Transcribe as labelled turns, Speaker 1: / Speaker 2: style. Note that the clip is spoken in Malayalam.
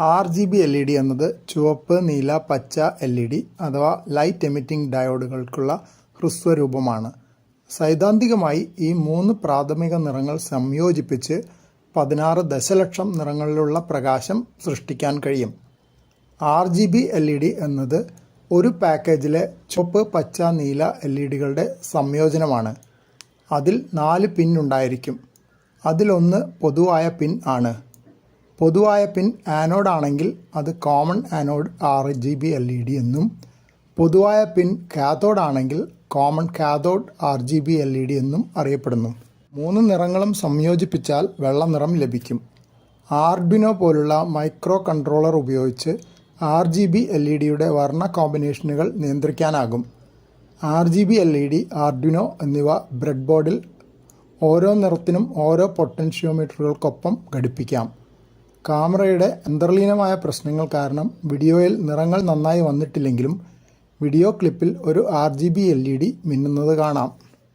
Speaker 1: RGB LED എന്നത് ചുവപ്പ്, നീല, പച്ച LED അഥവാ ലൈറ്റ് എമിറ്റിംഗ് ഡയോഡുകൾക്കുള്ള ഹ്രസ്വരൂപമാണ്. സൈദ്ധാന്തികമായി ഈ 3 പ്രാഥമിക നിറങ്ങൾ സംയോജിപ്പിച്ച് 16 ദശലക്ഷം നിറങ്ങളിലുള്ള പ്രകാശം സൃഷ്ടിക്കാൻ കഴിയും. RGB LED എന്നത് ഒരു പാക്കേജിലെ ചുവപ്പ്, പച്ച, നീല LEDകളുടെ സംയോജനമാണ്. അതിൽ 4 പിൻ ഉണ്ടായിരിക്കും. അതിലൊന്ന് പൊതുവായ പിൻ ആണ്. പൊതുവായ പിൻ ആനോഡ് ആണെങ്കിൽ അത് കോമൺ ആനോഡ് RGB LED എന്നും, പൊതുവായ പിൻ കാഥോഡ് ആണെങ്കിൽ കോമൺ കാഥോഡ് RGB LED എന്നും അറിയപ്പെടുന്നു. 3 നിറങ്ങളും സംയോജിപ്പിച്ചാൽ വെള്ള നിറം ലഭിക്കും. ആർഡുനോ പോലുള്ള മൈക്രോ കൺട്രോളർ ഉപയോഗിച്ച് RGB LEDയുടെ വർണ്ണ കോമ്പിനേഷനുകൾ നിയന്ത്രിക്കാനാകും. RGB LED, ആർഡുനോ എന്നിവ ബ്രെഡ് ബോർഡിൽ ഓരോ നിറത്തിനും ഓരോ പൊട്ടൻഷ്യോമീറ്ററുകൾക്കൊപ്പം ഘടിപ്പിക്കാം. ക്യാമറയുടെ അന്തർലീനമായ പ്രശ്നങ്ങൾ കാരണം വീഡിയോയിൽ നിറങ്ങൾ നന്നായി വന്നിട്ടില്ലെങ്കിലും വീഡിയോ ക്ലിപ്പിൽ ഒരു RGB LED മിന്നുന്നത് കാണാം.